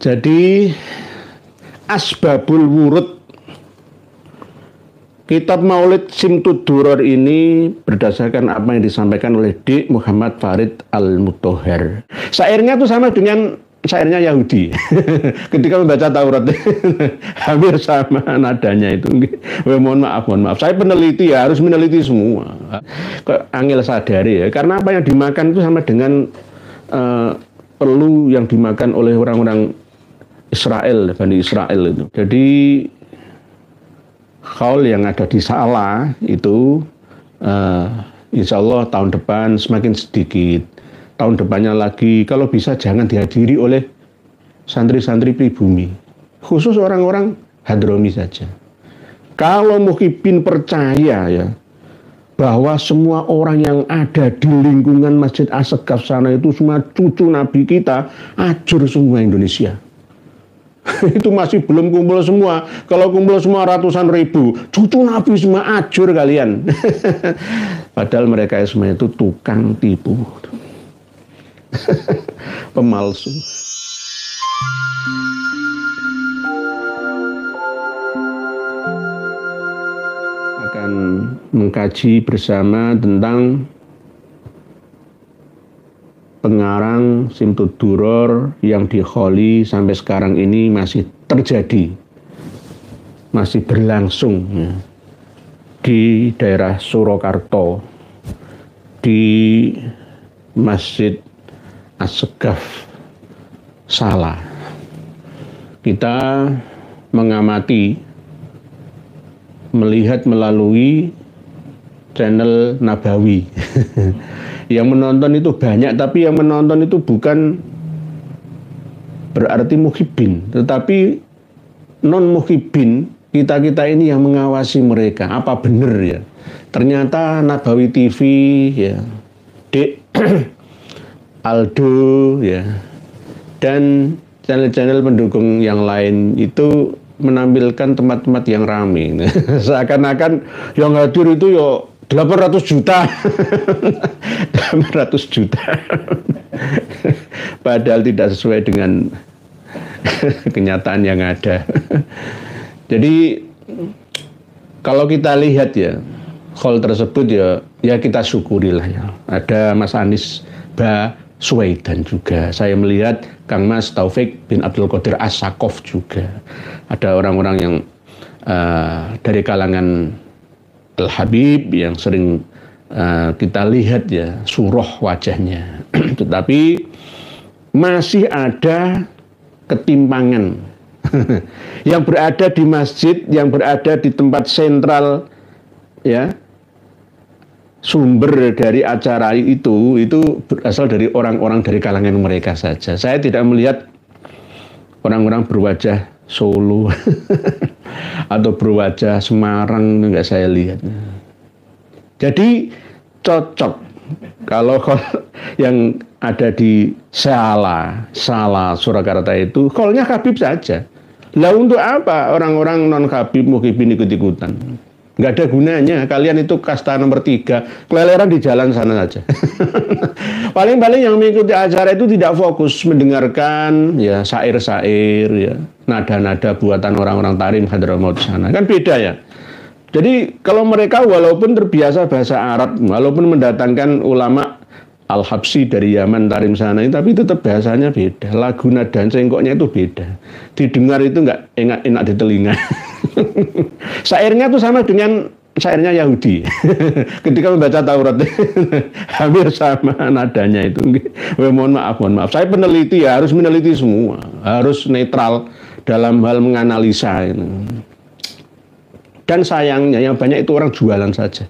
Jadi Asbabul Wurud Kitab Maulid Simtud Duror ini berdasarkan apa yang disampaikan oleh Dik Muhammad Farid Al-Mutahhar. Syairnya itu sama dengan syairnya Yahudi. Ketika membaca Taurat hampir sama nadanya itu. Mohon maaf. Saya peneliti ya, harus meneliti semua. Angel sadari ya, karena apa yang dimakan itu sama dengan perlu yang dimakan oleh orang-orang Israel, Bani Israel itu. Jadi kaul yang ada di Salah itu insya Allah tahun depan semakin sedikit. Tahun depannya lagi kalau bisa jangan dihadiri oleh santri-santri pribumi, khusus orang-orang Hadromi saja. Kalau Muhyiddin percaya ya bahwa semua orang yang ada di lingkungan Masjid As-Saqqaf sana itu semua cucu Nabi kita, ajur semua Indonesia. Itu masih belum kumpul semua. Kalau kumpul semua ratusan ribu, cucu Nabi semua ajur kalian. Padahal mereka semua itu tukang tipu, pemalsu. Akan mengkaji bersama tentang pengarang Simtud Duror yang di Kholi sampai sekarang ini masih terjadi, masih berlangsung ya, di daerah Surakarta, di Masjid As-Saqqaf Salah. Kita mengamati, melihat melalui channel Nabawi. Yang menonton itu banyak, tapi yang menonton itu bukan berarti Muhyiddin, tetapi non Muhyiddin, kita-kita ini yang mengawasi mereka. Apa benar ya? Ternyata Nabawi TV ya, Dek Aldo ya, dan channel-channel pendukung yang lain itu menampilkan tempat-tempat yang ramai. Seakan-akan yang hadir itu ya 800 juta. 800 juta. Padahal tidak sesuai dengan kenyataan yang ada. Jadi kalau kita lihat ya, hal tersebut ya kita syukurilah ya. Ada Mas Anies Baswedan juga. Saya melihat Kang Mas Taufik bin Abdul Qadir As-Saqqaf juga. Ada orang-orang yang dari kalangan Al-Habib yang sering kita lihat ya surah wajahnya. Tetapi masih ada ketimpangan yang berada di masjid, yang berada di tempat sentral ya, sumber dari acara itu berasal dari orang-orang dari kalangan mereka saja. Saya tidak melihat orang-orang berwajah Solo atau berwajah Semarang, enggak saya lihat. Jadi cocok kalau yang ada di Salah Surakarta itu call-nya Habib saja. Lah untuk apa orang-orang non Habib Muhyiddin ikut-ikutan? Nggak ada gunanya. Kalian itu kasta nomor 3, keleleran di jalan sana saja. Paling-paling yang mengikuti acara itu tidak fokus mendengarkan ya syair-syair ya, nada-nada buatan orang-orang Tarim Hadramaut sana. Kan beda ya. Jadi kalau mereka walaupun terbiasa bahasa Arab, walaupun mendatangkan ulama Al-Habsi dari Yaman Tarim sana, tapi tetap bahasanya beda. Lagu nada cengkoknya itu beda. Didengar itu nggak enak di telinga. Syairnya itu sama dengan syairnya Yahudi. Ketika membaca Taurat hampir sama nadanya itu. Mohon maaf. Saya peneliti ya, harus meneliti semua, harus netral dalam hal menganalisa ini. Dan sayangnya yang banyak itu orang jualan saja.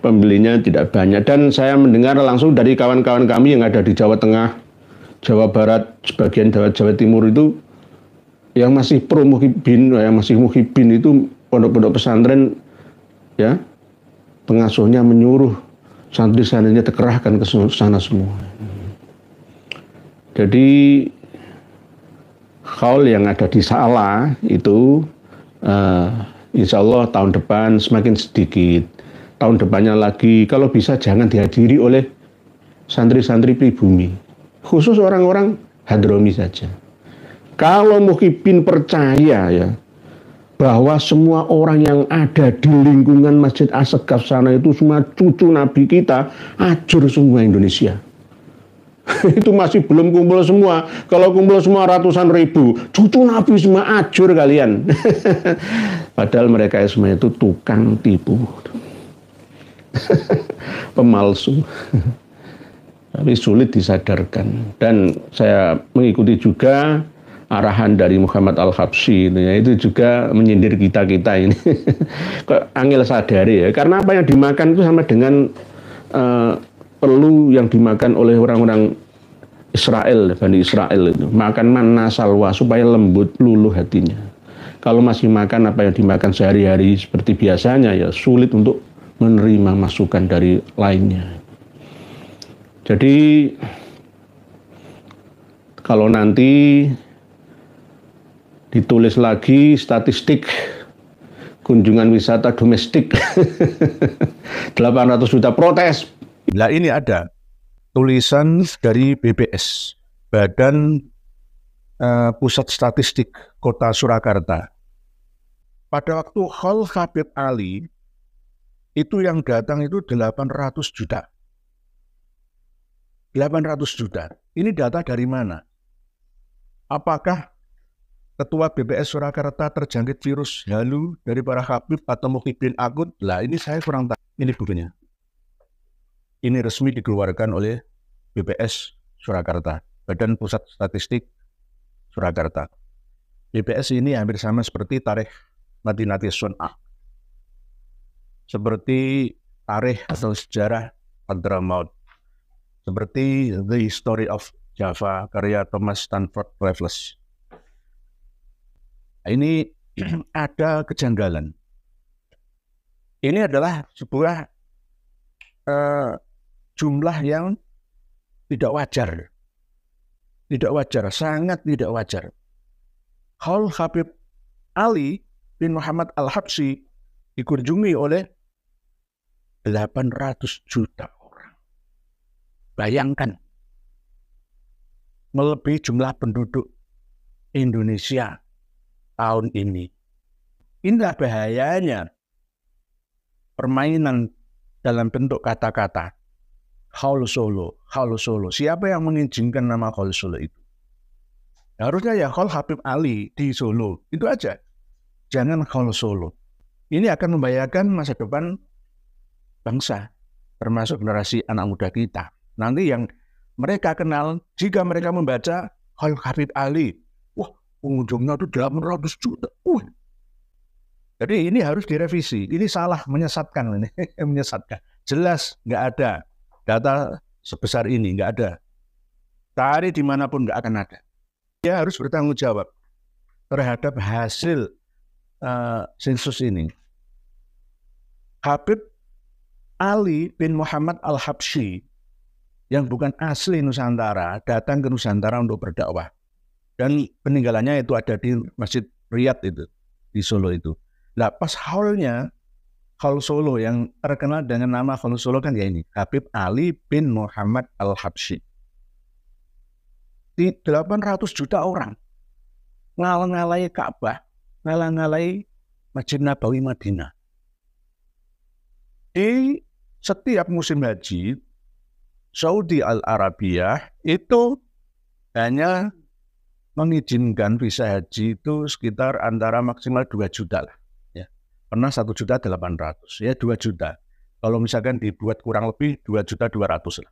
Pembelinya tidak banyak. Dan saya mendengar langsung dari kawan-kawan kami yang ada di Jawa Tengah, Jawa Barat, sebagian Jawa Timur itu yang masih pro Muhyiddin, yang masih Muhyiddin itu pondok-pondok pesantren ya, pengasuhnya menyuruh santri-santrinya dikerahkan ke sana semua. Jadi kaul yang ada di Salah itu insya Allah tahun depan semakin sedikit. Tahun depannya lagi kalau bisa jangan dihadiri oleh santri-santri pribumi, khusus orang-orang Hadromi saja. Kalau Muhyiddin percaya ya bahwa semua orang yang ada di lingkungan Masjid As-Saqqaf sana itu semua cucu Nabi kita, ajur semua Indonesia. Itu masih belum kumpul semua. Kalau kumpul semua ratusan ribu, cucu Nabi semua ajur kalian. Padahal mereka semua itu tukang tipu, pemalsu. Tapi sulit disadarkan. Dan saya mengikuti juga arahan dari Muhammad Al-Habsyi itu juga menyindir kita-kita ini. Kok angel sadari ya, karena apa yang dimakan itu sama dengan perlu yang dimakan oleh orang-orang Israel, Bani Israel itu. Makan manna salwa supaya lembut luluh hatinya. Kalau masih makan apa yang dimakan sehari-hari seperti biasanya ya sulit untuk menerima masukan dari lainnya. Jadi kalau nanti ditulis lagi statistik kunjungan wisata domestik 800 juta protes. Nah ini ada tulisan dari BPS, Badan Pusat Statistik Kota Surakarta. Pada waktu Haul Habib Ali itu yang datang itu 800 juta. 800 juta. Ini data dari mana? Apakah Ketua BPS Surakarta terjangkit virus halu dari para Habib atau Muhyiddin akut? Lah ini saya kurang tahu. Ini bukunya. Ini resmi dikeluarkan oleh BPS Surakarta, Badan Pusat Statistik Surakarta. BPS ini hampir sama seperti Tarikh Madinati Sun'ah, seperti tarikh atau sejarah Hadramaut, seperti The History of Java karya Thomas Stanford Raffles. Ini ada kejanggalan. Ini adalah sebuah jumlah yang tidak wajar. Tidak wajar, sangat tidak wajar. Haul Habib Ali bin Muhammad Al-Habsyi dikunjungi oleh 800 juta orang. Bayangkan, melebihi jumlah penduduk Indonesia tahun ini. Inilah bahayanya permainan dalam bentuk kata-kata. Haul Solo, Haul Solo. Siapa yang mengizinkan nama Haul Solo itu? Harusnya ya Haul Habib Ali di Solo. Itu aja. Jangan Haul Solo. Ini akan membahayakan masa depan bangsa, termasuk generasi anak muda kita. Nanti yang mereka kenal, jika mereka membaca Haul Habib Ali, wah, pengunjungnya itu 800 juta. Jadi ini harus direvisi. Ini salah, menyesatkan ini. Menyesatkan. Jelas nggak ada data sebesar ini, nggak ada. Cari dimanapun nggak akan ada. Dia harus bertanggung jawab terhadap hasil sensus ini. Habib Ali bin Muhammad Al-Habsyi yang bukan asli Nusantara datang ke Nusantara untuk berdakwah. Dan peninggalannya itu ada di Masjid Riyadh itu, di Solo itu. Nah, pas haulnya, Haul Solo yang terkenal dengan nama Haul Solo kan ya ini, Habib Ali bin Muhammad Al-Habsyi. Di 800 juta orang ngalah-ngalahi Ka'bah, ngalah-ngalahi Masjid Nabawi Madinah. Di setiap musim haji, Saudi Al-Arabia itu hanya mengizinkan visa haji itu sekitar antara maksimal 2 juta lah. Ya. Pernah 1.800.000, ya 2 juta. Kalau misalkan dibuat kurang lebih 2.200.000 lah.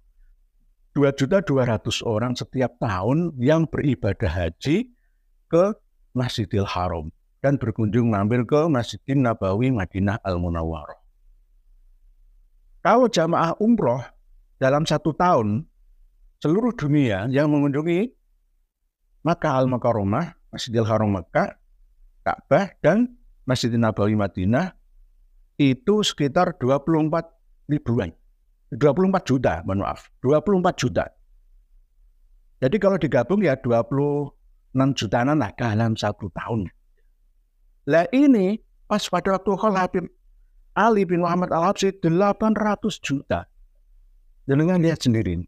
2.200.000 orang setiap tahun yang beribadah haji ke Masjidil Haram dan berkunjung mampir ke Masjidin Nabawi Madinah Al-Munawwarah. Kalau jamaah umroh dalam 1 tahun, seluruh dunia yang mengunjungi Makkah Al-Mukarramah, Masjidil Haram Makkah, Ka'bah, dan Masjidin Nabawi Madinah itu sekitar 24 ribuan. 24 juta, mohon maaf. 24 juta. Jadi kalau digabung ya 26 jutaan lah dalam 1 tahun. Lah ini pas pada waktu Haul Habib Ali bin Muhammad Al-Habsyi 800 juta. Jangan lihat sendiri.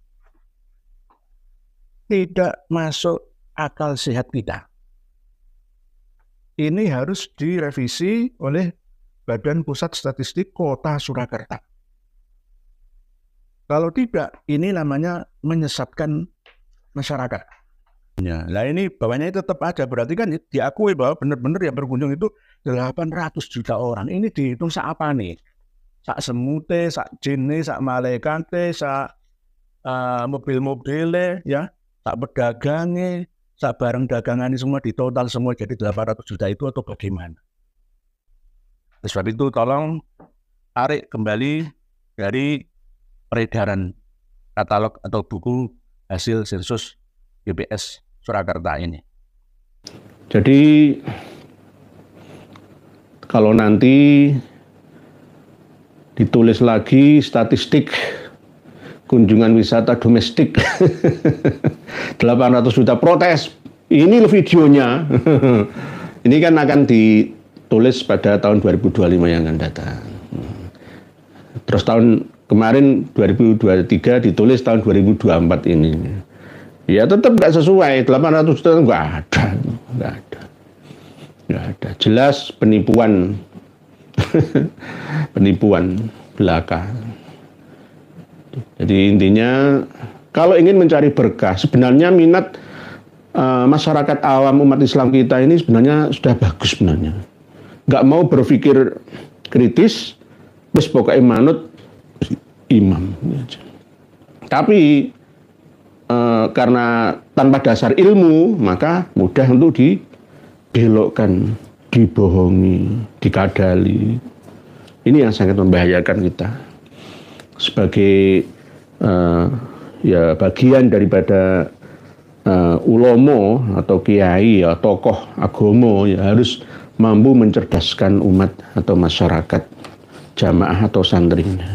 Tidak masuk akal sehat kita. ini harus direvisi oleh Badan Pusat Statistik Kota Surakarta. Kalau tidak, ini namanya menyesatkan masyarakat. Nah ini bawahnya tetap ada, berarti kan diakui bahwa benar-benar yang berkunjung itu 800 juta orang. Ini dihitung sak apa nih? Sak semute, sak jene, sak malaikate, sak mobil-mobilnya, ya, sak pedagangnya, sak barang dagangan ini semua ditotal semua jadi 800 juta itu atau bagaimana? Sebab itu tolong tarik kembali dari peredaran katalog atau buku hasil sensus BPS Surakarta ini. Jadi kalau nanti ditulis lagi statistik kunjungan wisata domestik 800 juta protes, ini loh videonya. Ini kan akan ditulis pada tahun 2025 yang akan datang. Terus tahun kemarin 2023 ditulis tahun 2024 ini. Ya tetap nggak sesuai, 800 juta nggak ada. Jelas penipuan, penipuan belaka. Jadi intinya kalau ingin mencari berkah, sebenarnya minat masyarakat awam umat Islam kita ini sebenarnya sudah bagus sebenarnya. Nggak mau berpikir kritis, terus pokoknya manut imam. Tapi karena tanpa dasar ilmu, maka mudah untuk dibelokkan, dibohongi, dikadali. Ini yang sangat membahayakan kita. Sebagai ya bagian daripada ulomo atau kiai ya tokoh agomo ya harus mampu mencerdaskan umat atau masyarakat, jamaah atau santrinya.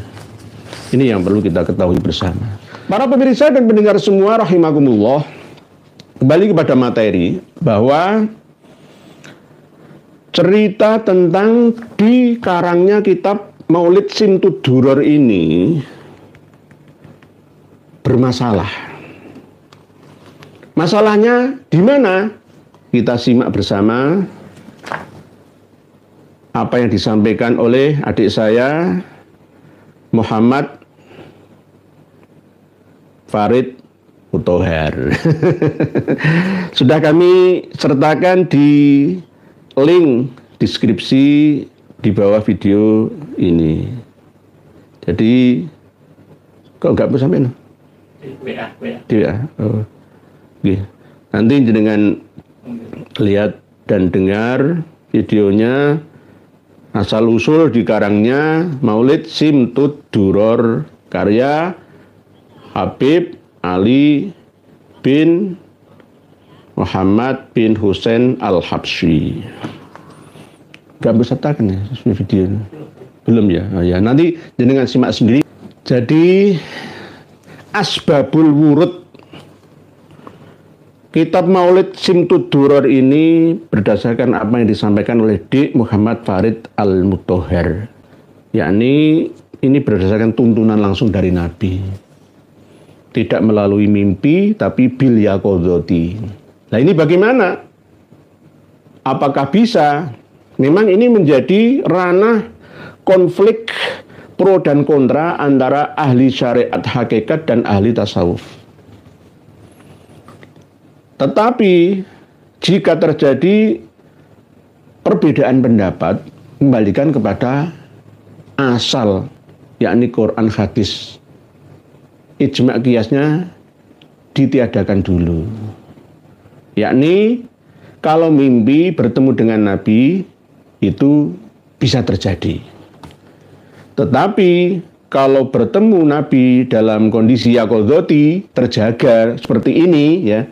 Ini yang perlu kita ketahui bersama. Para pemirsa dan pendengar semua rahimakumullah, kembali kepada materi bahwa cerita tentang dikarangnya kitab Maulid Simtud Duror ini bermasalah. Masalahnya di mana? Kita simak bersama apa yang disampaikan oleh adik saya Muhammad Farid Mutohar. Sudah kami sertakan di link deskripsi di bawah video ini. Jadi kok nggak bisa sampai? WA. Oh. Oke. Nanti dengan lihat dan dengar videonya asal usul dikarangnya Maulid Simtud Duror karya Habib Ali bin Muhammad bin Husain Al-Habsyi. Gak bersertakan ya video ini? Belum ya? Oh, ya. Nanti dengan simak sendiri. Jadi Asbabul Wurud kitab Maulid Simtud Duror ini berdasarkan apa yang disampaikan oleh Dik Muhammad Farid Al-Mutohar. Yakni ini berdasarkan tuntunan langsung dari Nabi. Tidak melalui mimpi, tapi bil yaqadzati. Nah ini bagaimana? Apakah bisa? Memang ini menjadi ranah konflik pro dan kontra antara ahli syariat hakikat dan ahli tasawuf. Tetapi jika terjadi perbedaan pendapat, kembalikan kepada asal, yakni Quran hadis. Ijma' qiyasnya ditiadakan dulu. Yakni kalau mimpi bertemu dengan Nabi itu bisa terjadi. Tetapi kalau bertemu Nabi dalam kondisi yaqadzati terjaga seperti ini ya,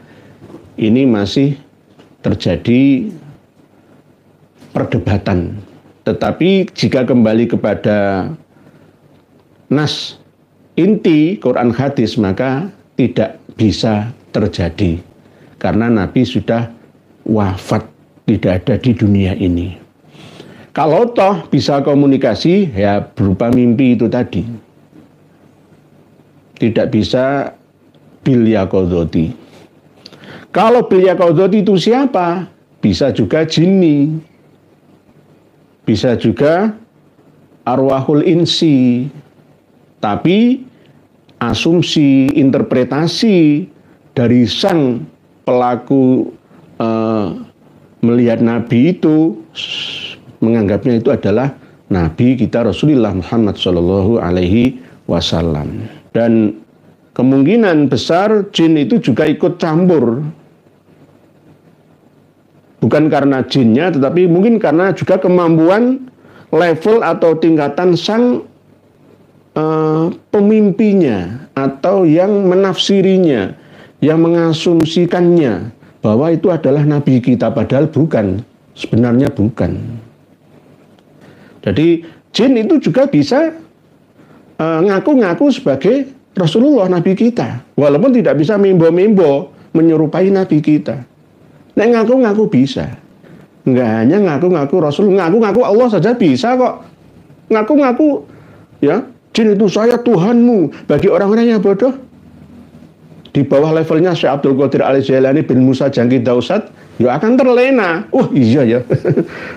ini masih terjadi perdebatan. Tetapi jika kembali kepada nas inti Quran hadis maka tidak bisa terjadi karena Nabi sudah wafat, tidak ada di dunia ini. Kalau toh bisa komunikasi ya berupa mimpi itu tadi. Tidak bisa bil yaqadzati. Kalau bil yaqadzati itu siapa? bisa juga jinni, bisa juga arwahul insi. Tapi asumsi, interpretasi dari sang pelaku melihat Nabi itu, menganggapnya itu adalah Nabi kita Rasulullah Muhammad Shallallahu Alaihi Wasallam. Dan kemungkinan besar jin itu juga ikut campur. Bukan karena jinnya, tetapi mungkin karena juga kemampuan level atau tingkatan sang pemimpinya atau yang menafsirinya, yang mengasumsikannya bahwa itu adalah Nabi kita, padahal bukan, sebenarnya bukan. Jadi jin itu juga bisa ngaku-ngaku sebagai Rasulullah, Nabi kita, walaupun tidak bisa mimbo-mimbo menyerupai Nabi kita. Nek ngaku-ngaku bisa. Enggak hanya ngaku-ngaku Rasul, ngaku-ngaku Allah saja bisa kok. Ngaku-ngaku ya, jin itu saya Tuhanmu. Bagi orang-orang yang bodoh, di bawah levelnya Syekh Abdul Qadir Al-Jailani bin Musa Jangki Dausat, ya akan terlena. Oh iya ya.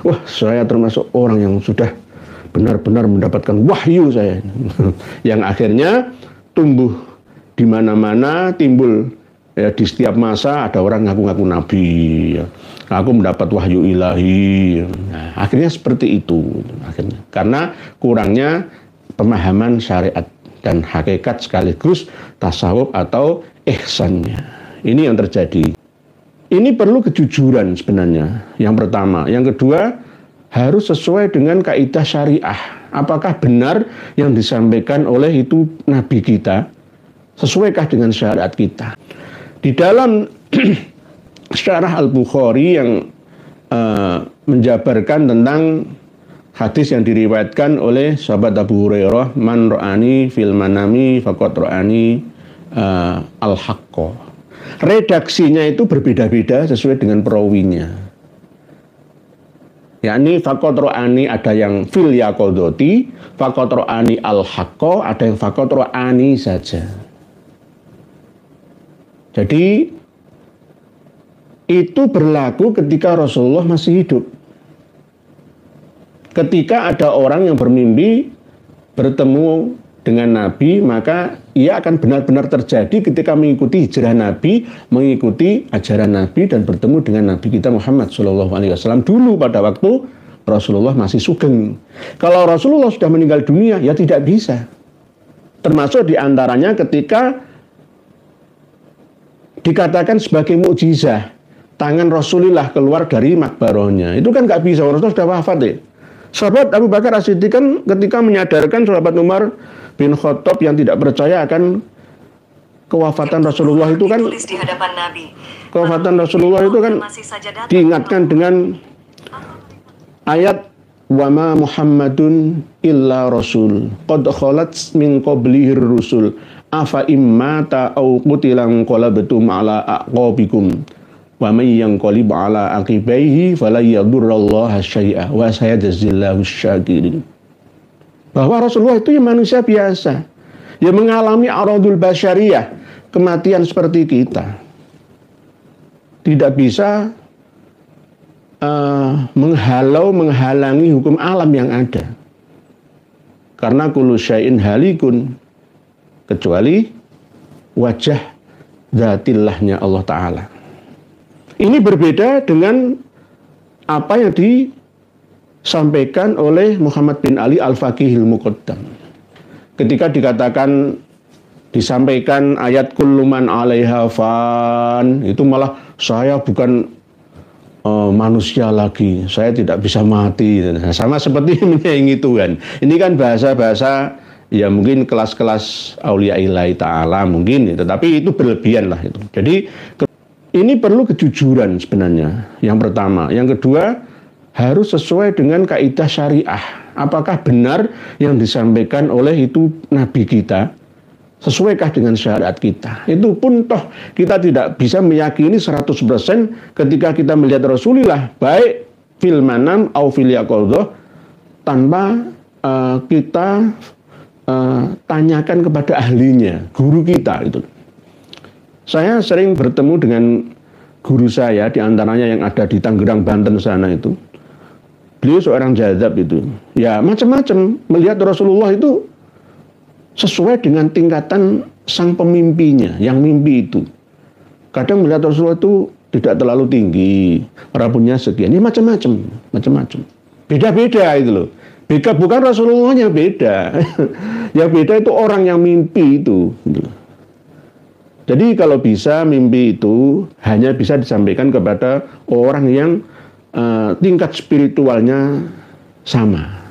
Wah, saya termasuk orang yang sudah benar-benar mendapatkan wahyu saya. Yang akhirnya tumbuh di mana-mana, timbul ya, di setiap masa ada orang ngaku-ngaku nabi, ya. Aku mendapat wahyu ilahi. Nah, akhirnya seperti itu. Akhirnya karena kurangnya pemahaman syariat dan hakikat sekaligus tasawuf atau ihsannya. Ini yang terjadi. Ini perlu kejujuran sebenarnya. Yang pertama, yang kedua harus sesuai dengan kaidah syariah. Apakah benar yang disampaikan oleh itu nabi kita? Sesuaikah dengan syariat kita? Di dalam Syarah Al-Bukhari yang menjabarkan tentang hadis yang diriwayatkan oleh sahabat Abu Hurairah, man ra'ani fil manami faqad ra'ani al-haqqo. Redaksinya itu berbeda-beda sesuai dengan perawinya. Yakni faqad ra'ani ada yang fil yaqadati, faqad ra'ani al-haqqo, ada yang faqad ra'ani saja. Jadi itu berlaku ketika Rasulullah masih hidup. Ketika ada orang yang bermimpi bertemu dengan Nabi, maka ia akan benar-benar terjadi ketika mengikuti hijrah Nabi, mengikuti ajaran Nabi dan bertemu dengan Nabi kita Muhammad SAW dulu pada waktu Rasulullah masih sugeng. Kalau Rasulullah sudah meninggal dunia, ya tidak bisa. Termasuk diantaranya ketika dikatakan sebagai mukjizah, tangan Rasulullah keluar dari makbarohnya. Itu kan nggak bisa, Rasulullah sudah wafat ya. Sahabat Abu Bakar As-Siddiq kan ketika menyadarkan sahabat Umar bin Khattab yang tidak percaya akan kewafatan Rasulullah itu kan, kewafatan Rasulullah itu kan diingatkan dengan ayat wama Muhammadun illa rasul qad khalat min qablihir rusul afa immata au qutilan qalabtum ala aqabikum wa may yanqalib ala aqibaihi fala yadurrallaha syai'a wa sayajzillahu syakirin. Bahwa Rasulullah itu yang manusia biasa, yang mengalami aradul basyariyah, kematian seperti kita, tidak bisa menghalangi hukum alam yang ada. Karena kullu syai'in halikun, kecuali wajah zatillahnya Allah Ta'ala. Ini berbeda dengan apa yang disampaikan oleh Muhammad bin Ali Al-Faqihil Muqaddam. Ketika disampaikan ayat kullu man 'alaiha fan, itu malah saya bukan manusia lagi, saya tidak bisa mati. Sama seperti menyaingi Tuhan. Ini kan bahasa-bahasa ya mungkin kelas-kelas aulia ilahi ta'ala mungkin, tetapi itu berlebihan lah itu. Jadi ini perlu kejujuran sebenarnya, yang pertama. Yang kedua, harus sesuai dengan kaidah syariah. Apakah benar yang disampaikan oleh itu nabi kita? Sesuaikah dengan syariat kita? Itu pun toh kita tidak bisa meyakini 100% ketika kita melihat Rasulullah, baik fil manam au fil yaqadhah, tanpa kita tanyakan kepada ahlinya, guru kita itu. Saya sering bertemu dengan guru saya di antaranya yang ada di Tangerang, Banten sana itu. Beliau seorang jazab itu. Ya macam-macam melihat Rasulullah itu sesuai dengan tingkatan sang pemimpinya yang mimpi itu. Kadang melihat Rasulullah itu tidak terlalu tinggi, rambutnya sekian, ya macam-macam. Beda-beda itu loh. Beda bukan Rasulullahnya beda. Yang beda itu orang yang mimpi itu. Jadi kalau bisa mimpi itu hanya bisa disampaikan kepada orang yang tingkat spiritualnya sama.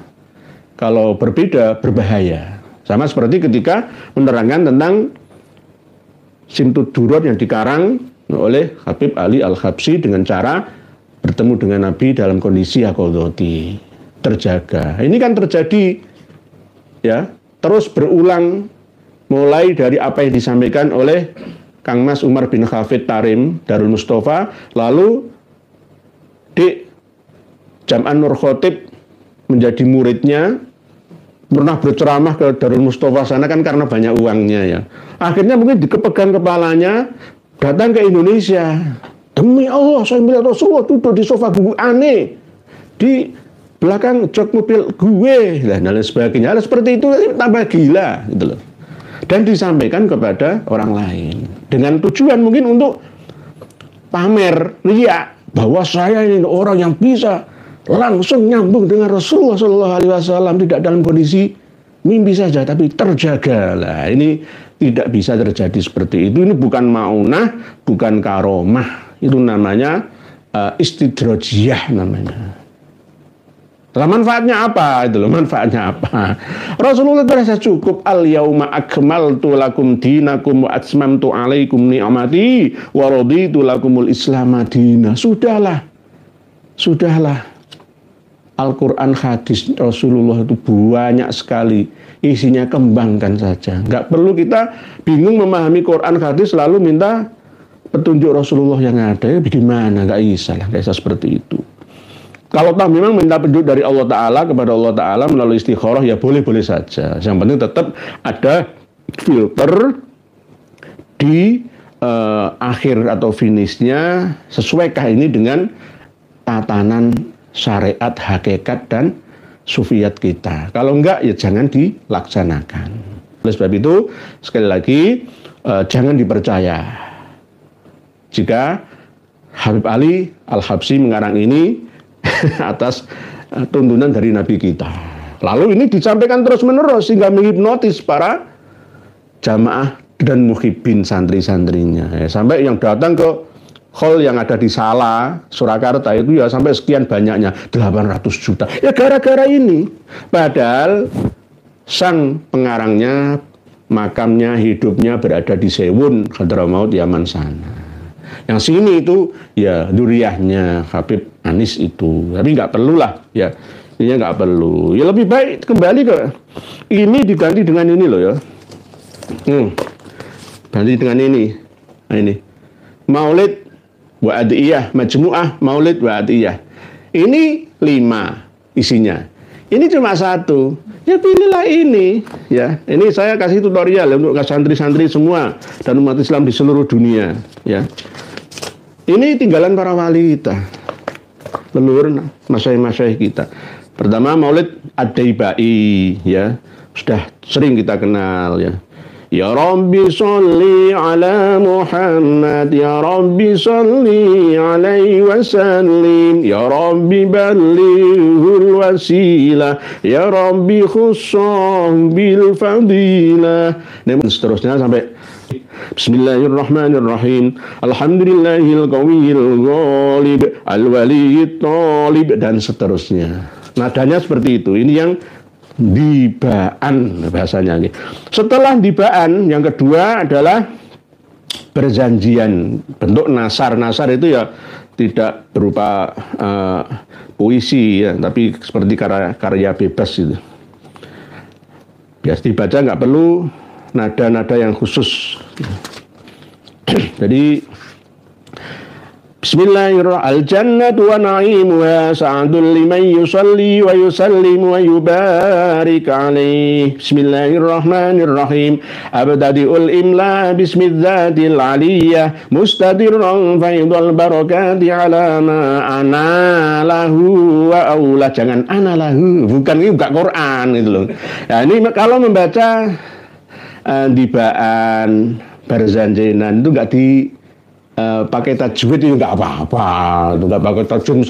Kalau berbeda berbahaya. Sama seperti ketika menerangkan tentang Simtud Duror yang dikarang oleh Habib Ali Al-Habsyi dengan cara bertemu dengan Nabi dalam kondisi yaqadhati, terjaga. Ini kan terjadi ya, terus berulang mulai dari apa yang disampaikan oleh Kang Mas Umar bin Hafid Tarim Darul Mustafa, lalu di Jam'an Nur Khotib menjadi muridnya, pernah berceramah ke Darul Mustafa sana kan karena banyak uangnya ya. Akhirnya mungkin dikepegang kepalanya, datang ke Indonesia. Demi Allah, saya melihat Rasulullah duduk di sofa gue aneh di belakang jok mobil gue, dan lain sebagainya. Hal seperti itu tambah gila, gitu loh. Dan disampaikan kepada orang lain dengan tujuan mungkin untuk pamer, riya, bahwa saya ini orang yang bisa langsung nyambung dengan Rasulullah SAW, tidak dalam kondisi mimpi saja, tapi terjaga. Lah ini tidak bisa terjadi seperti itu. Ini bukan maunah, bukan karomah. Itu namanya istidrajiyah namanya. Lah manfaatnya apa? Itu loh, manfaatnya apa? Rasulullah merasa cukup. Al-yauma akmaltu lakum dinakum wa atmamtu alaikum ni'mati wa raditu lakumul islam madina. Sudahlah. Al-Quran, hadis Rasulullah itu banyak sekali. Isinya kembangkan saja. Nggak perlu kita bingung memahami Quran, hadis lalu minta petunjuk Rasulullah yang ada. Bagaimana? Nggak bisa lah. Nggak bisa seperti itu. Kalau tak memang minta petunjuk dari Allah Ta'ala kepada Allah Ta'ala melalui istikharah, ya boleh-boleh saja. Yang penting tetap ada filter di akhir atau finishnya, sesuaikah ini dengan tatanan syariat, hakikat, dan sufiat kita. Kalau enggak, ya jangan dilaksanakan. Oleh sebab itu, sekali lagi, jangan dipercaya jika Habib Ali Al-Habsyi mengarang ini atas tuntunan dari Nabi kita. Lalu ini disampaikan terus-menerus sehingga menghipnotis para jamaah dan muhibbin santri-santrinya. Sampai yang datang ke hall yang ada di Sala, Surakarta itu ya sampai sekian banyaknya, 800 juta. Ya gara-gara ini. Padahal sang pengarangnya, makamnya, hidupnya berada di Sewun, Hadramaut, Yaman sana. Yang sini itu ya duriahnya Habib Anis itu. Tapi nggak perlu lah ya. Ini nggak perlu. Ya lebih baik kembali ke ini, diganti dengan ini loh ya. Ganti dengan ini. Nah ini. Maulid wa adiyah, majmu'ah maulid wa adiyah. Ini 5 isinya. Ini cuma 1. Ya pilihlah ini. Ya, ini saya kasih tutorial ya, untuk santri-santri semua dan umat Islam di seluruh dunia. Ya. Ini tinggalan para wali kita, leluhur masyayikh-masyayikh kita. Pertama Maulid Ad-Daibai, ya sudah sering kita kenal ya. Ya Rabbi sholli ala Muhammad, Ya Rabbi sholli alaihi wasallim, Ya Rabbi balighul wasilah, Ya Rabbi khussah bil fadilah. Dan seterusnya sampai Bismillahirrahmanirrahim. Alhamdulillahil qawiyil ghalib, al-waliyit talib, dan seterusnya. Nadanya seperti itu. Ini yang dibaan bahasanya. Setelah dibaan, yang kedua adalah perjanjian, bentuk nasar. Nasar itu ya tidak berupa puisi ya, tapi seperti karya bebas itu. Biasa dibaca, nggak perlu nada-nada yang khusus. Jadi Bismillahirrahmanirrahim. Al-jannatu wa na'imuha sa'adun liman yusalli wa yusallimu wa yubarik alaih. Bismillahirrahmanirrahim. Abtadi'ul imla bismidzatil aliyah mustadirran faidul barakati ala ma ana lahu wa aula. Jangan ana lahu, bukan, ini bukan Quran gitu loh. Nah, ini kalau membaca dibaan barzanjenan itu enggak di pakai tajwid itu nggak apa-apa, itu nggak pakai tajwid.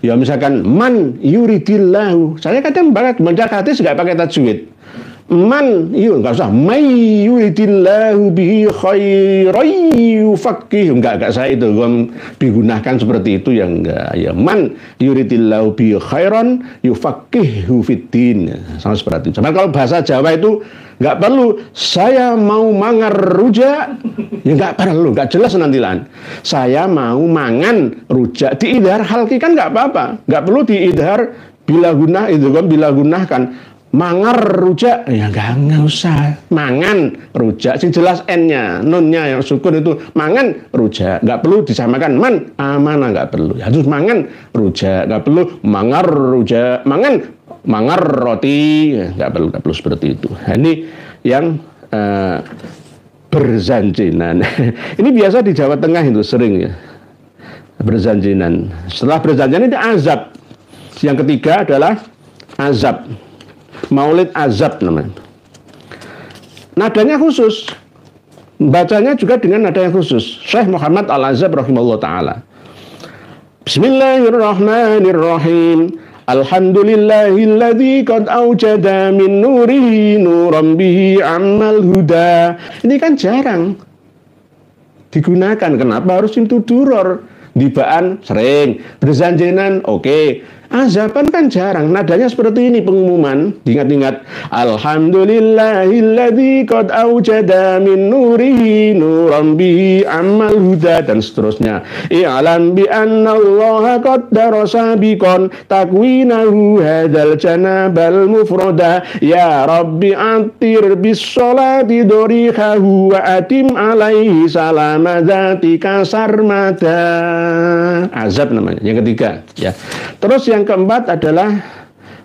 Misalkan man yuridillahu, saya kadang banget baca hadis nggak pakai tajwid. Man, nggak usah. May yuridillahu bihi khairan yufaqih, nggak saya itu digunakan seperti itu ya enggak. Ya man yuridillahu bihi khairan yufaqihu fiddin, sama seperti itu. Cuma kalau bahasa Jawa itu nggak perlu saya mau mangar rujak, ya nggak perlu, nggak jelas nanti lan. Saya mau mangan rujak, diidhar halki kan nggak apa-apa, nggak perlu diidhar bila gunah itu kan, bila gunahkan mangar rujak, ya nggak usah. Mangan rujak, sing jelas n-nya, nunnya yang sukun itu mangan rujak, nggak perlu disamakan man amanah, nggak perlu. Ya, harus mangan rujak, nggak perlu mangar rujak, mangar roti, ya, nggak perlu seperti itu. Nah, ini yang berzanjenan. Ini biasa di Jawa Tengah itu sering ya, berzanjenan. Setelah berzanjenan ini azab. Yang ketiga adalah azab. Maulid azab namanya. Nadanya khusus, bacanya juga dengan nada yang khusus. Syekh Muhammad Al-Azab rahimahullah ta'ala. Bismillahirrahmanirrahim. Alhamdulillahilladzi qad aujada min nurihi nuran bihi ammal huda. Ini kan jarang digunakan. Kenapa harus itu duror? Dibaan sering, berzanjenan oke. Azaban kan jarang. Nadanya seperti ini pengumuman. Diingat-ingat. Alhamdulillahilladzi qad aujada min nurihi nuran bihi ammal huda, dan seterusnya. I'lam bi anna Allah qaddara sabiqan takwinahu hadzal janabal mufrada. Ya Rabbi atir bis sholati dorihahu wa atim alaihi salama dzatika sarmada. Azab namanya. Yang ketiga ya. Terus yang keempat adalah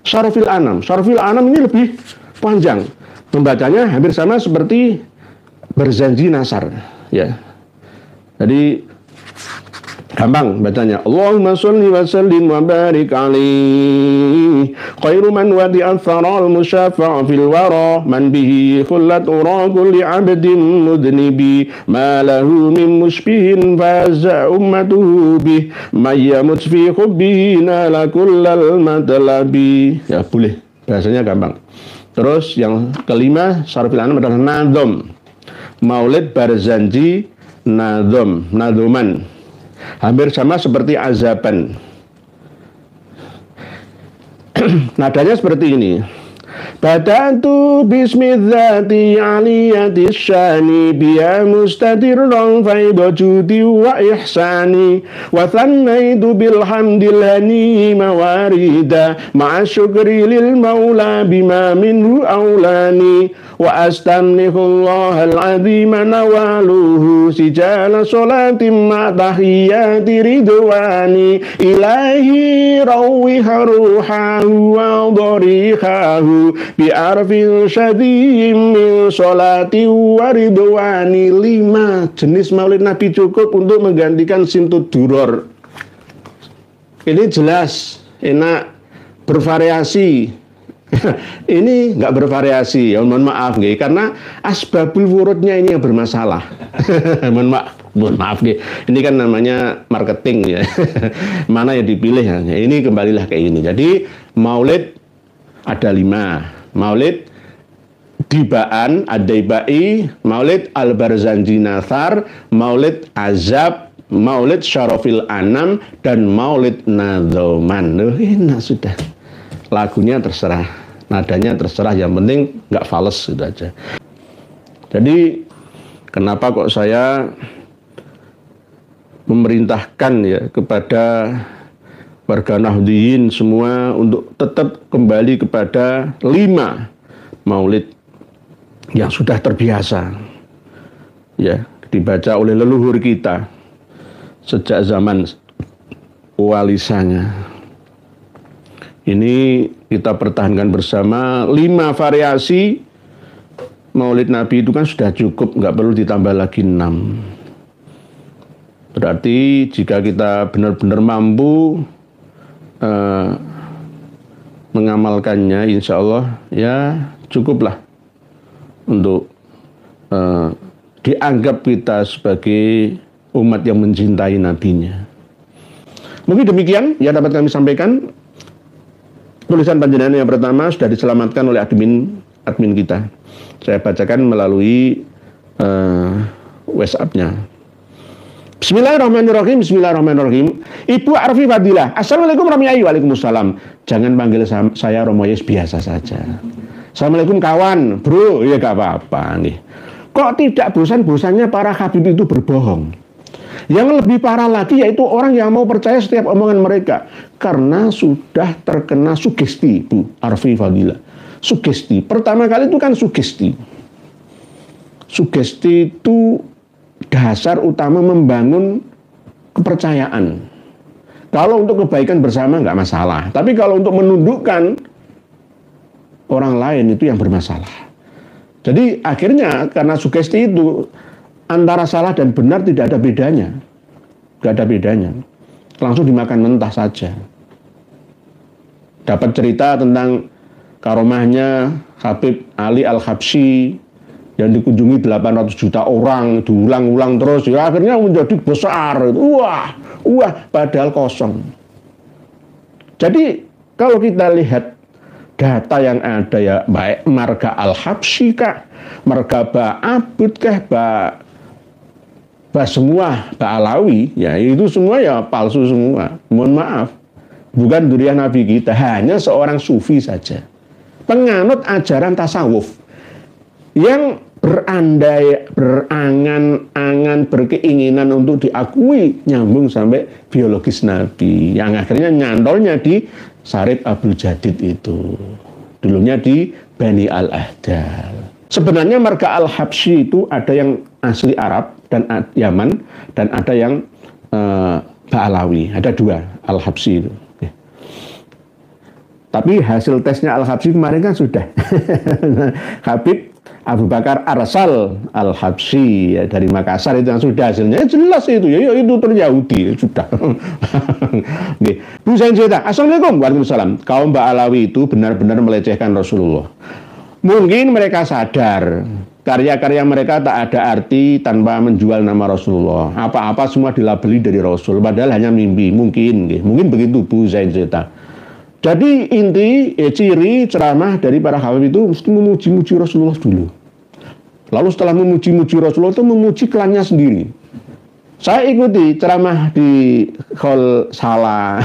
Syarafil Anam. Syarafil Anam ini lebih panjang. Membacanya hampir sama seperti berzanji nasar. Ya. Jadi gampang bacanya. Allahumma sholli wa sallim wa barik alaihi khairu man wadi'at tharal musyafa' fil wara man bihi khullat ura kulli 'abdin mudnibi ma lahu min mushbihin faza ummatuhu bih mayyamut fi hubbihi nala kullal matlabi. Ya boleh, bahasanya gampang. Terus yang kelima Syarafil Anam adalah nadom. Maulid barzanji nadom, nadoman. Hampir sama seperti azaban. Nadanya seperti ini. Bada'tu bismidzati aliyati syani biya mustadirran faidha judi wa ihsani wa thannaitu bilhamdil hani mawarida ma'a syukri lil maula bima minhu aulani wa astamnihullah al-azima nawaluhu sijala sholatim ma tahiyyati ridwani ilahi rawiha ruhahu wa dharihahu bi'arfin syadiyim min sholati wa ridwani. 5 jenis maulid Nabi cukup untuk menggantikan simtud duror. Ini jelas, enak, bervariasi. Ini nggak bervariasi, ya mohon maaf nggih, karena asbabul wurudnya ini yang bermasalah. mohon maaf nggih. Ini kan namanya marketing ya. Mana yang dipilih ya. Ini kembalilah kayak ini. Jadi maulid ada 5. Maulid dibaan adaibai, maulid al-barzanji nasar, maulid azab, maulid syarafil anam, dan maulid nadhoman. Enak sudah. Lagunya terserah, nadanya terserah, yang penting nggak fals gitu aja. Jadi kenapa kok saya memerintahkan ya kepada warga Nahdliyin semua untuk tetap kembali kepada 5 maulid yang sudah terbiasa ya dibaca oleh leluhur kita sejak zaman Wali Sanga. Ini kita pertahankan bersama. 5 variasi Maulid Nabi itu kan sudah cukup, nggak perlu ditambah lagi 6. Berarti jika kita benar-benar mampu mengamalkannya, insya Allah ya cukuplah untuk dianggap kita sebagai umat yang mencintai nabinya. Mungkin demikian yang dapat kami sampaikan. Tulisan panjenengan yang pertama sudah diselamatkan oleh admin kita. Saya bacakan melalui WhatsApp-nya. Bismillahirrahmanirrahim. Bismillahirrahmanirrahim. Ibu Arfi Fadilah. Assalamualaikum warahmatullahi wabarakatuh. Waalaikumsalam. Jangan panggil saya Romo Yes, biasa saja. Assalamualaikum kawan, bro. Ya gak apa-apa nih. Kok tidak bosan-bosannya para habib itu berbohong? Yang lebih parah lagi yaitu orang yang mau percaya setiap omongan mereka karena sudah terkena sugesti, Bu Arfi Fadilah. Sugesti. Pertama kali itu kan sugesti. Sugesti itu dasar utama membangun kepercayaan. Kalau untuk kebaikan bersama nggak masalah. Tapi kalau untuk menundukkan orang lain itu yang bermasalah. Jadi akhirnya karena sugesti itu antara salah dan benar tidak ada bedanya. Tidak ada bedanya. Langsung dimakan mentah saja. Dapat cerita tentang karomahnya Habib Ali Al-Habsyi yang dikunjungi 800 juta orang, diulang-ulang terus, ya akhirnya menjadi besar. Wah, padahal kosong. Jadi kalau kita lihat data yang ada ya, baik marga Al-Habsyi kah, marga Ba'abud kah, semua Ba'alawi, ya itu semua ya palsu semua. Mohon maaf, bukan durian Nabi kita, hanya seorang sufi saja, penganut ajaran tasawuf yang berangan-angan berkeinginan untuk diakui nyambung sampai biologis Nabi, yang akhirnya nyantolnya di Syarif Abdul Jadid itu, dulunya di Bani Al-Ahdal. Sebenarnya marga Al-Habsyi itu ada yang asli Arab dan Yaman, dan ada yang Ba'alawi. Ada 2 Al-Habsyi itu. Tapi hasil tesnya Al-Habsyi kemarin kan sudah. Habib Abu Bakar Arsal Al-Habsyi ya, dari Makassar itu yang sudah hasilnya jelas itu ya, itu Yahudi sudah. Bu Zain Zeta, Assalamualaikum. Waalaikumsalam. Kaum Ba'alawi itu benar-benar melecehkan Rasulullah. Mungkin mereka sadar karya-karya mereka tak ada arti tanpa menjual nama Rasulullah. Apa-apa semua dilabeli dari Rasul, padahal hanya mimpi. Mungkin begitu Bu Zain Zeta. Jadi inti, ciri ceramah dari para habib itu mesti memuji-muji Rasulullah dulu. Lalu setelah memuji-muji Rasulullah itu memuji klannya sendiri. Saya ikuti ceramah di Khol Salah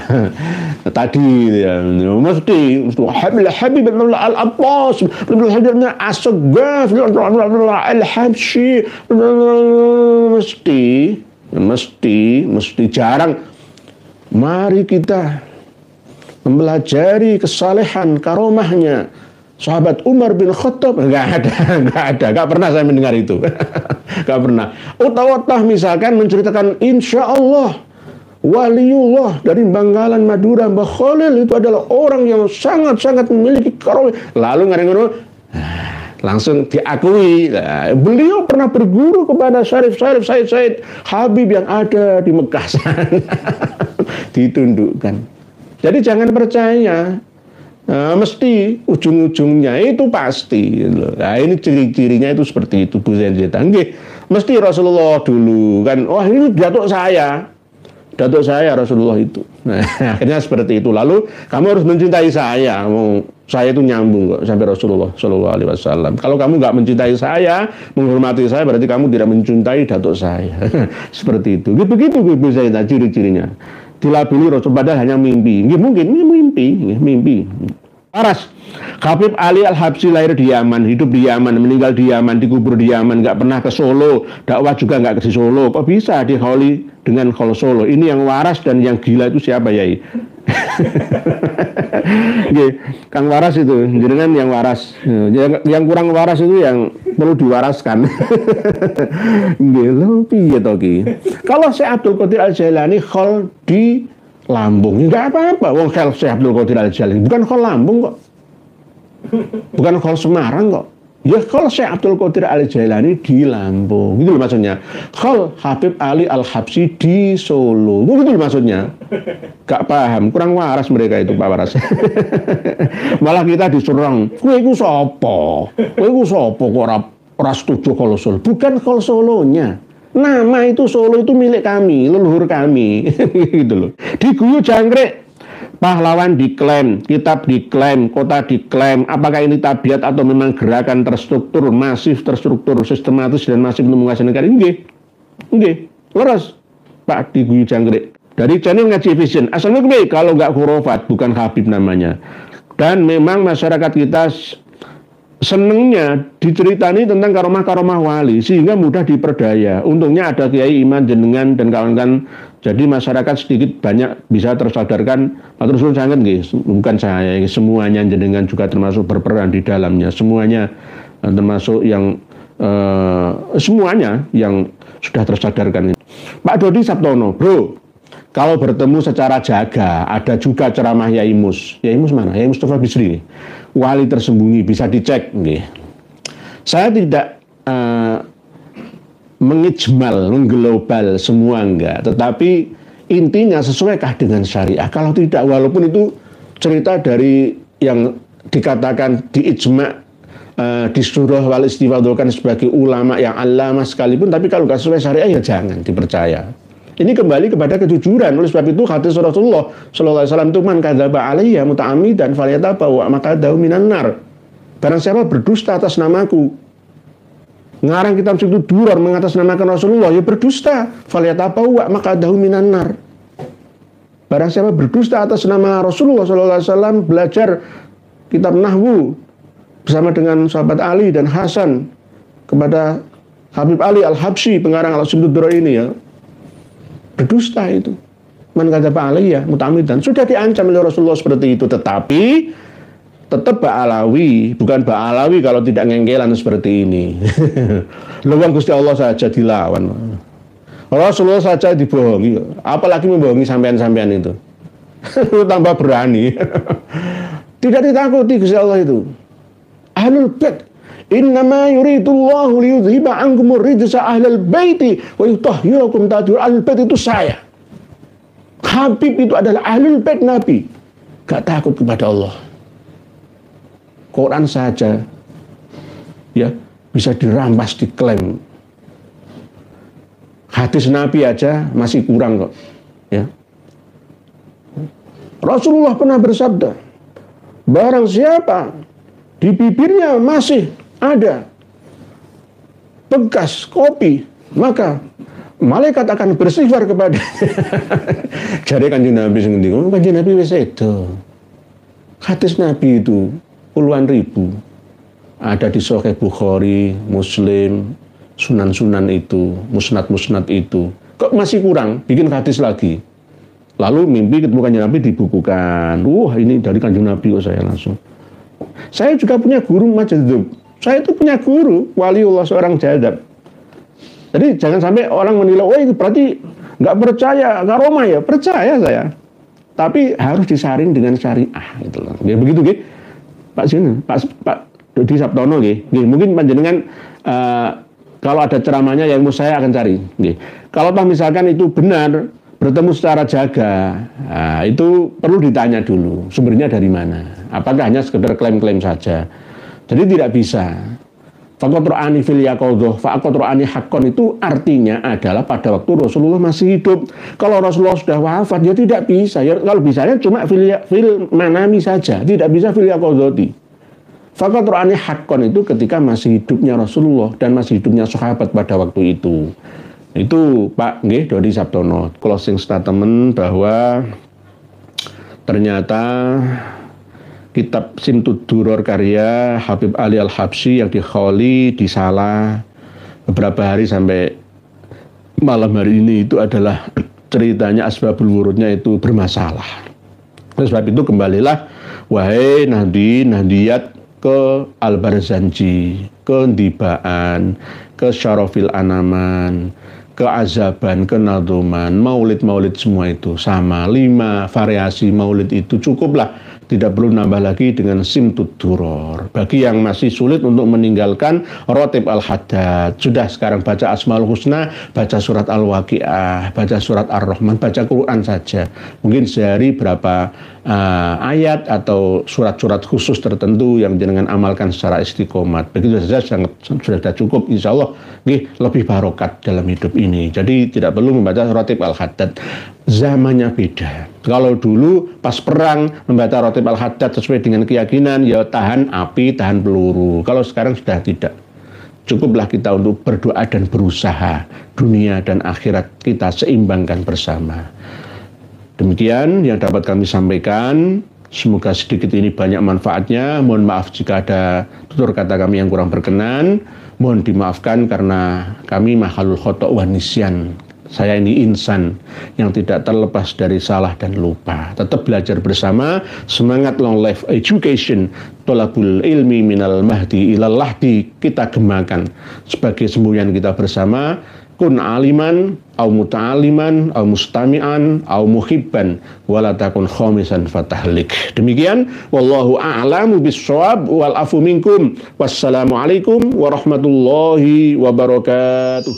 tadi ya, mesti Habib Al-Abbas As-Saggaf Al-Habsyi, mesti jarang. Mari kita mempelajari kesalehan karomahnya sahabat Umar bin Khattab. Nggak pernah saya mendengar itu. Nggak pernah. Utah misalkan menceritakan insya Allah waliullah dari Bangkalan Madura, Mbah Khalil itu adalah orang yang sangat-sangat memiliki karomah. Lalu ngareng-ngareng langsung diakui. Nah, beliau pernah berguru kepada Syarif Said Habib yang ada di Mekah sana. Ditundukkan. Jadi jangan percaya. Nah, mesti ujung-ujungnya itu pasti. Nah, ini ciri-cirinya itu seperti itu Bu Zain Zeta. Mesti Rasulullah dulu kan. Wah, ini datuk saya Rasulullah itu. Nah, akhirnya seperti itu. Lalu kamu harus mencintai saya. Saya itu nyambung kok sampai Rasulullah Shallallahu Alaihi Wasallam. Kalau kamu nggak mencintai saya, menghormati saya, berarti kamu tidak mencintai datuk saya. Seperti itu. Begitu Bu Zain Zeta ciri-cirinya. Dilabeli Rasul padahal hanya mimpi. Mungkin mimpi. Waras. Habib Ali Al-Habsyi lahir di Yaman, hidup di Yaman, meninggal di Yaman, dikubur di Yaman, nggak pernah ke Solo, dakwah juga nggak ke Solo. Kok bisa dikholi dengan khol Solo? Ini yang waras dan yang gila itu siapa Yai? Kang Waras itu, jenengan yang waras. Yang kurang waras itu yang perlu diwaraskan. Nggih lho piye to ki? Kalau Syekh Abdul Qadir Al-Jailani khol di lambung, enggak apa-apa. Wong Syekh Abdul Qadir Al-Jailani bukan khol lambung kok. Bukan khol Semarang kok. Ya khol Syekh Abdul Qadir Al-Jailani di Lampung. Gitu loh maksudnya. Khol Habib Ali Al-Habsyi di Solo. Gitu loh maksudnya. Gak paham, kurang waras mereka itu Pak Waras. Malah kita diserang, kowe iku sapa? Kowe iku sapa kok ora setuju khol Solo? Bukan khol Solonya. Nama itu Solo itu milik kami, leluhur kami. Gitu loh. Diguyu jangkrik. Pahlawan diklaim, kitab diklaim, kota diklaim. Apakah ini tabiat atau memang gerakan terstruktur, masif, terstruktur, sistematis dan masif untuk menguasai negara? Nggih. Leres. Pak diguyu jangkrik. Dari channel Ngaji Vision. Asalnya kalau nggak khurafat, bukan Habib namanya. Dan memang masyarakat kita senengnya diceritani tentang karomah-karomah wali sehingga mudah diperdaya. Untungnya ada Kiai Iman Jenengan dan kawan-kawan. Jadi masyarakat sedikit banyak bisa tersadarkan. Terus sangat bukan saya, semuanya Jenengan juga termasuk berperan di dalamnya. Semuanya termasuk yang semuanya yang sudah tersadarkan. Pak Dodi Sabtono, bro, kalau bertemu secara jaga, ada juga ceramah Yai Mus. Yai Mus mana? Yai Mustafa Bisri. Wali tersembunyi, bisa dicek. Saya tidak mengijmal, mengglobal semua enggak. Tetapi intinya sesuaikah dengan syariah? Kalau tidak, walaupun itu cerita dari yang dikatakan diijma, disuruh wal istifadolkan sebagai ulama yang alama sekalipun, tapi kalau nggak sesuai syariah ya jangan dipercaya. Ini kembali kepada kejujuran. Oleh sebab itu hadis Rasulullah sallallahu alaihi wasallam itu man kadzaba alayya muta'ammidan falyatabawa maq'adahu minan nar. Barang siapa berdusta atas namaku, ngarang kitab situ duror mengatasnamakan Rasulullah, ya berdusta. Falyatabawa maq'adahu minan nar. Barang siapa berdusta atas nama Rasulullah sallallahu alaihi wasallam, belajar kitab nahwu bersama dengan sahabat Ali dan Hasan kepada Habib Ali Al-Habsyi pengarang Al-Sumtud ini ya. Berdusta itu. Man kadzaba alayya muta'ammidan. Sudah diancam oleh Rasulullah seperti itu. Tetapi tetap Ba'alawi, bukan Ba'alawi kalau tidak ngengkelan seperti ini. Luang Gusti Allah saja dilawan. Rasulullah saja dibohongi. Apalagi membohongi sampean-sampean itu. Tambah berani. Tidak ditakuti Gusti Allah itu. Ahlul Bait innama yuridullahu liyudhiba ankumur rijsa ahlal baiti wa yutahhirakum tathira. Ahlul bait itu saya. Habib itu adalah ahlul bait Nabi. Gak takut kepada Allah. Quran saja ya bisa dirampas, diklaim. Hadis Nabi aja masih kurang kok. Ya. Rasulullah pernah bersabda, barang siapa di bibirnya masih ada bekas kopi, maka malaikat akan beristighfar kepada. Jadi Kanjeng Nabi sendiri, Kanjeng Nabi wis itu. Hadis Nabi itu puluhan ribu. Ada di Sahih Bukhari, Muslim, sunan-sunan itu, musnad-musnad itu. Kok masih kurang? Bikin hadis lagi. Lalu mimpi ketemu Kanjeng Nabi dibukukan. Ini dari Kanjeng Nabi kok saya langsung. Saya juga punya guru Majdub. Saya itu punya guru waliullah seorang jadab. Jadi jangan sampai orang menilai, oh itu berarti nggak percaya karomah ya. Percaya saya, tapi harus disaring dengan syariah. Gitu loh. Ya, begitu gitu. Pak Dodi Sabtono, mungkin panjenengan kalau ada ceramahnya yang saya akan cari. Kalau misalkan itu benar bertemu secara jaga, itu perlu ditanya dulu sumbernya dari mana. Apakah hanya sekedar klaim-klaim saja? Jadi tidak bisa. Faqatra'ani fil yaqadhah, faqatra'ani haqqan itu artinya adalah pada waktu Rasulullah masih hidup. Kalau Rasulullah sudah wafat, ya tidak bisa. Ya, kalau bisanya cuma fil manami saja, tidak bisa fil yaqadhati. Faqatra'ani haqqan itu ketika masih hidupnya Rasulullah dan masih hidupnya sahabat pada waktu itu. Itu Pak Dodi Sabtono closing statement bahwa ternyata kitab Simtud Duror karya Habib Ali Al-Habsyi yang dikholi, disalah beberapa hari sampai malam hari ini itu adalah ceritanya asbabul wurudnya itu bermasalah. Oleh sebab itu kembalilah wahai Nahdiyat ke Al-Barzanji, ke Ndibaan, ke Syarafil Anaman, ke Azaban, ke Nadhuman, maulid-maulid semua itu sama. 5 variasi maulid itu cukuplah. Tidak perlu nambah lagi dengan simtud duror. Bagi yang masih sulit untuk meninggalkan rotib al-haddad, sudah sekarang baca Asmaul Husna, baca surat Al-Waqi'ah, baca surat Ar-Rahman, baca Quran saja. Mungkin sehari berapa ayat atau surat-surat khusus tertentu yang jenengan amalkan secara istiqomat. Begitu saja sudah cukup, insya Allah lebih barokat dalam hidup ini. Jadi tidak perlu membaca rotib al-haddad. Zamannya beda. Kalau dulu pas perang membaca rotib al-haddad sesuai dengan keyakinan, ya tahan api, tahan peluru. Kalau sekarang sudah tidak. Cukuplah kita untuk berdoa dan berusaha. Dunia dan akhirat kita seimbangkan bersama. Demikian yang dapat kami sampaikan. Semoga sedikit ini banyak manfaatnya. Mohon maaf jika ada tutur kata kami yang kurang berkenan. Mohon dimaafkan karena kami makhluk khotok wa nisyan. Saya ini insan yang tidak terlepas dari salah dan lupa. Tetap belajar bersama, semangat long life education, tolabul ilmi minal mahdi ilal lahdi kita gemakan sebagai semboyan kita bersama. Kun aliman, au muta'aliman, au mustami'an, au muhibban, walatakun khomisan fatahlik. Demikian, wallahu a'lamu bissawab wal afu minkum. Wassalamualaikum warahmatullahi wabarakatuh.